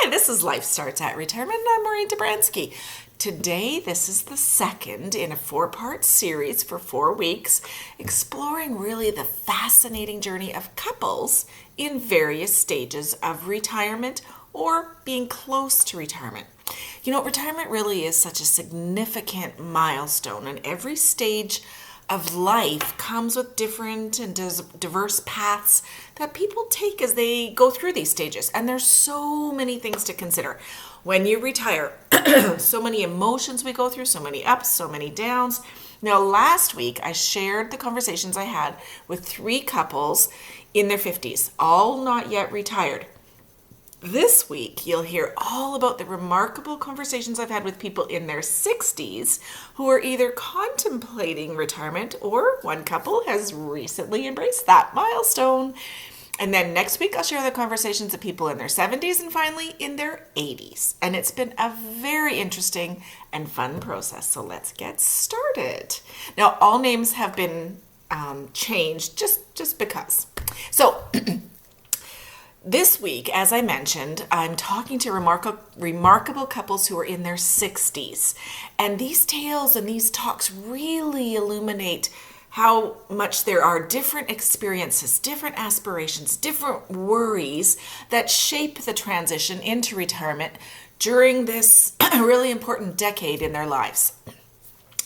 Hi, this is Life Starts at Retirement, and I'm Maureen Dobransky. Today, this is the second in a four-part series for 4 weeks, exploring really the fascinating journey of couples in various stages of retirement or being close to retirement. You know, retirement really is such a significant milestone, and every stage of life comes with different and diverse paths that people take as they go through these stages. And there's so many things to consider. When you retire, so many emotions we go through, so many ups, so many downs. Now, last week, I shared the conversations I had with 3 couples in their 50s, all not yet retired. This week, you'll hear all about the remarkable conversations I've had with people in their 60s who are either contemplating retirement or one couple has recently embraced that milestone. And then next week, I'll share the conversations of people in their 70s and finally in their 80s. And it's been a very interesting and fun process. So let's get started. Now, all names have been changed just because. So this week, as I mentioned, I'm talking to remarkable couples who are in their 60s. And these tales and these talks really illuminate how much there are different experiences, different aspirations, different worries that shape the transition into retirement during this really important decade in their lives.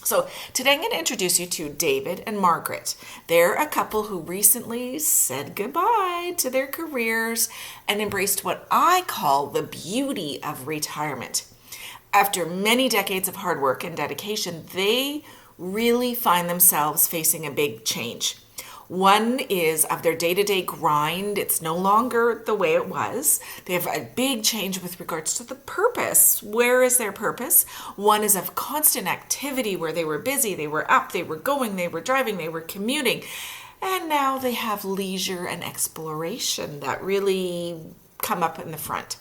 So today I'm going to introduce you to David and Margaret. They're a couple who recently said goodbye to their careers and embraced what I call the beauty of retirement. After many decades of hard work and dedication, they really find themselves facing a big change. One is of their day-to-day grind. It's no longer the way it was. They have a big change with regards to the purpose. Where is their purpose? One is of constant activity where they were busy, they were up, they were going, they were driving, they were commuting. And now they have leisure and exploration that really come up in the front.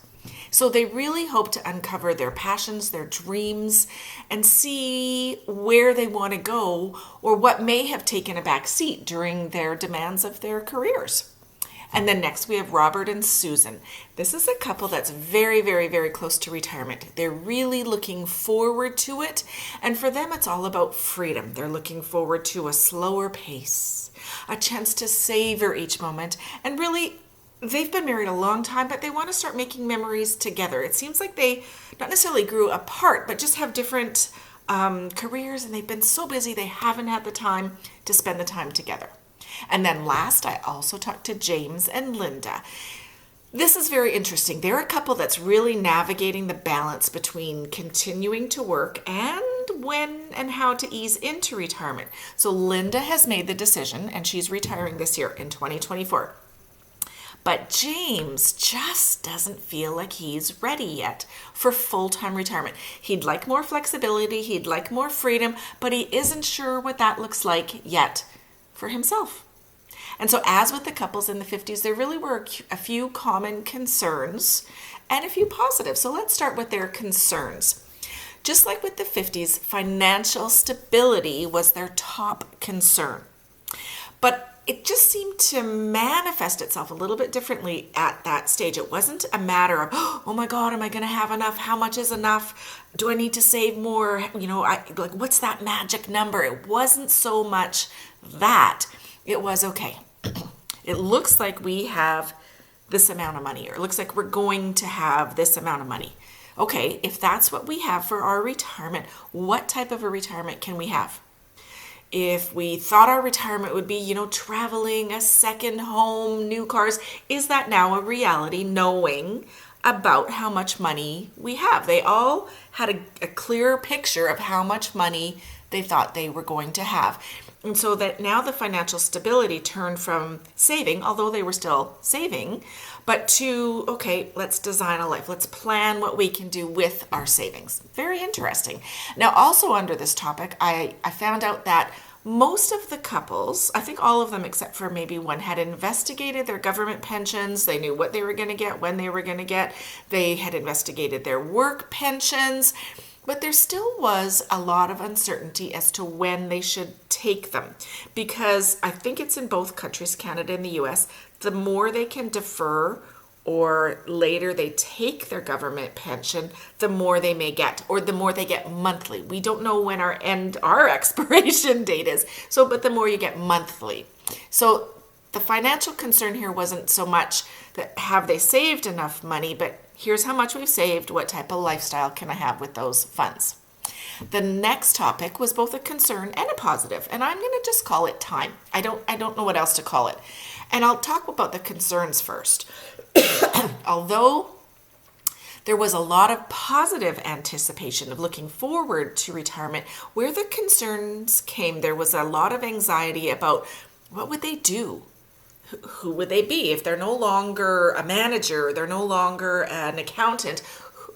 So they really hope to uncover their passions, their dreams, and see where they want to go or what may have taken a back seat during their demands of their careers. And then next we have Robert and Susan. This is a couple that's very, very, very close to retirement. They're really looking forward to it. And for them, it's all about freedom. They're looking forward to a slower pace, a chance to savor each moment, and really they've been married a long time, but they want to start making memories together. It seems like they not necessarily grew apart, but just have different careers, and they've been so busy they haven't had the time to spend the time together. And then last, I also talked to James and Linda. This is very interesting. They're a couple that's really navigating the balance between continuing to work and when and how to ease into retirement. So Linda has made the decision, and she's retiring this year in 2024. But James just doesn't feel like he's ready yet for full-time retirement. He'd like more flexibility, he'd like more freedom, but he isn't sure what that looks like yet for himself. And so as with the couples in the 50s, there really were a few common concerns and a few positives. So let's start with their concerns. Just like with the 50s, financial stability was their top concern. But it just seemed to manifest itself a little bit differently at that stage. It wasn't a matter of, oh my God, am I going to have enough? How much is enough? Do I need to save more? You know, what's that magic number? It wasn't so much that. It was, okay, it looks like we have this amount of money, or it looks like we're going to have this amount of money. Okay, if that's what we have for our retirement, what type of a retirement can we have? If we thought our retirement would be, traveling, a second home, new cars, is that now a reality, knowing about how much money we have? They all had a clear picture of how much money they thought they were going to have. And so that now the financial stability turned from saving, although they were still saving, but to, okay, let's design a life. Let's plan what we can do with our savings. Very interesting. Now, also under this topic, I found out that most of the couples, I think all of them except for maybe one, had investigated their government pensions. They knew what they were going to get, when they were going to get. They had investigated their work pensions. But there still was a lot of uncertainty as to when they should take them, because I think it's in both countries, Canada and the US, the more they can defer or later they take their government pension, the more they may get, or the more they get monthly. We don't know when our expiration date is. So, but the more you get monthly. So the financial concern here wasn't so much that have they saved enough money, but here's how much we've saved. What type of lifestyle can I have with those funds? The next topic was both a concern and a positive, and I'm going to just call it time. I don't know what else to call it. And I'll talk about the concerns first. Although there was a lot of positive anticipation of looking forward to retirement, where the concerns came, there was a lot of anxiety about what would they do? Who would they be? If they're no longer a manager, they're no longer an accountant,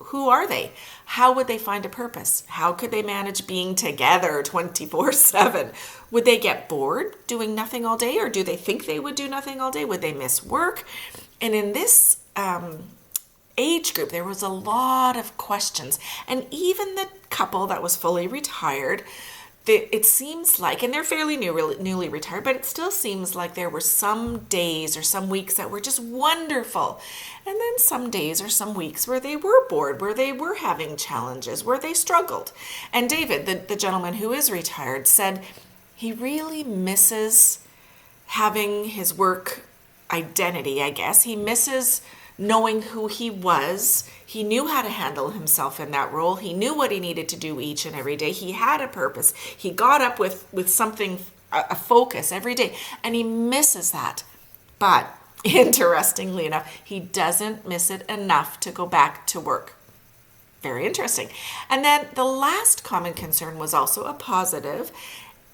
who are they? How would they find a purpose? How could they manage being together 24/7? Would they get bored doing nothing all day, or do they think they would do nothing all day? Would they miss work? And in this age group, there was a lot of questions. And even the couple that was fully retired, it seems like, and they're fairly newly retired, but it still seems like there were some days or some weeks that were just wonderful. And then some days or some weeks where they were bored, where they were having challenges, where they struggled. And David, the gentleman who is retired, said he really misses having his work identity, I guess. He misses knowing who he was. He knew how to handle himself in that role. He knew what he needed to do each and every day. He had a purpose. He got up with something, a focus every day, and he misses that. But interestingly enough, he doesn't miss it enough to go back to work. Very interesting. And then the last common concern was also a positive.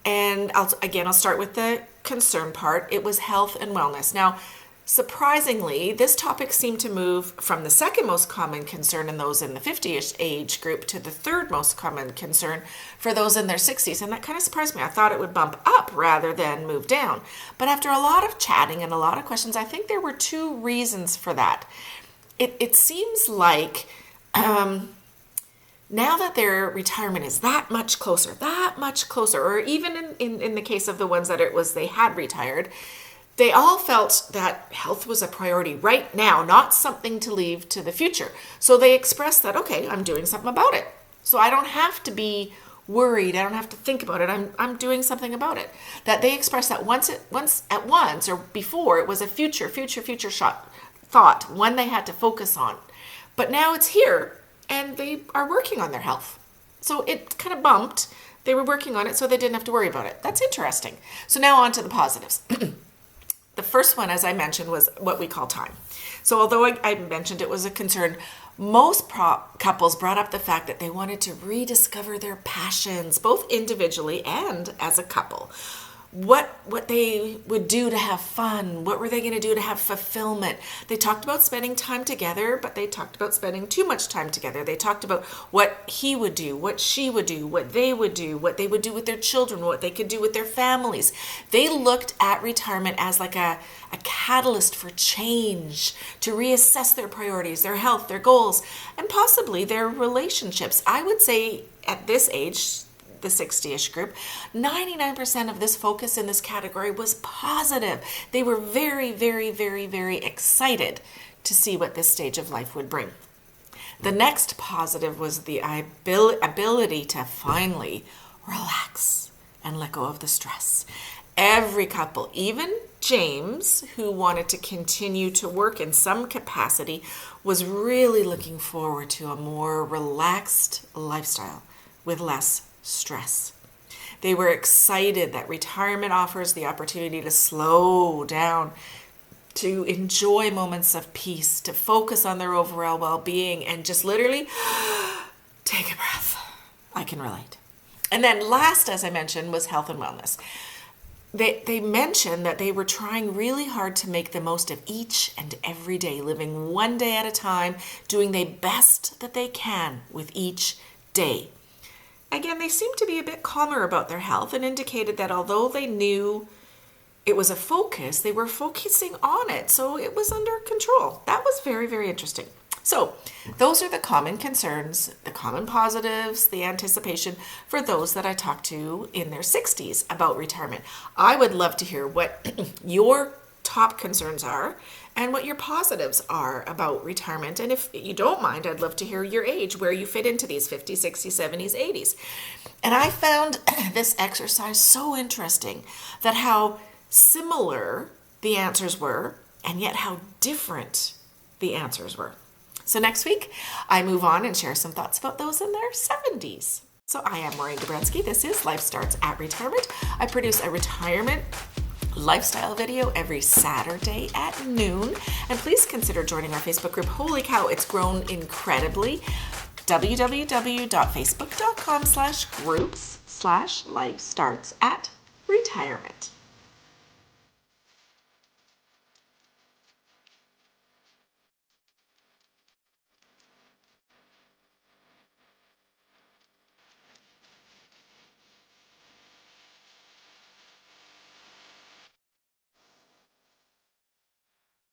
And I'll start with the concern part. It was health and wellness. Now, surprisingly, this topic seemed to move from the second most common concern in those in the 50-ish age group to the third most common concern for those in their 60s. And that kind of surprised me. I thought it would bump up rather than move down. But after a lot of chatting and a lot of questions, I think there were two reasons for that. It seems like now that their retirement is that much closer, or even in the case of the ones that they had retired, they all felt that health was a priority right now, not something to leave to the future. So they expressed that, okay, I'm doing something about it. So I don't have to be worried. I don't have to think about it. I'm doing something about it. That they expressed that once or before, it was a future shot thought, one they had to focus on. But now it's here, and they are working on their health. So it kind of bumped. They were working on it, so they didn't have to worry about it. That's interesting. So now on to the positives. The first one, as I mentioned, was what we call time. So although I mentioned it was a concern, most couples brought up the fact that they wanted to rediscover their passions, both individually and as a couple. What they would do to have fun, what were they going to do to have fulfillment. They talked about spending time together, but they talked about spending too much time together. They talked about what he would do, what she would do, what they would do with their children, what they could do with their families. They looked at retirement as like a catalyst for change, to reassess their priorities, their health, their goals, and possibly their relationships. I would say at this age, the 60-ish group, 99% of this focus in this category was positive. They were very, very, very, very excited to see what this stage of life would bring. The next positive was the ability to finally relax and let go of the stress. Every couple, even James, who wanted to continue to work in some capacity, was really looking forward to a more relaxed lifestyle with less stress. They were excited that retirement offers the opportunity to slow down, to enjoy moments of peace, to focus on their overall well-being, and just literally take a breath. I can relate. And then last, as I mentioned, was health and wellness. They mentioned that they were trying really hard to make the most of each and every day, living one day at a time, doing the best that they can with each day. Again, they seemed to be a bit calmer about their health and indicated that although they knew it was a focus, they were focusing on it, so it was under control. That was very, very interesting. So those are the common concerns, the common positives, the anticipation for those that I talked to in their 60s about retirement. I would love to hear what your top concerns are and what your positives are about retirement. And if you don't mind, I'd love to hear your age, where you fit into these 50s, 60s, 70s, 80s. And I found this exercise so interesting, that how similar the answers were, and yet how different the answers were. So next week, I move on and share some thoughts about those in their 70s. So I am Maureen Dabrowski. This is Life Starts at Retirement. I produce a retirement lifestyle video every Saturday at noon. And please consider joining our Facebook group. Holy cow, it's grown incredibly. www.facebook.com/groups/lifestartsatretirement.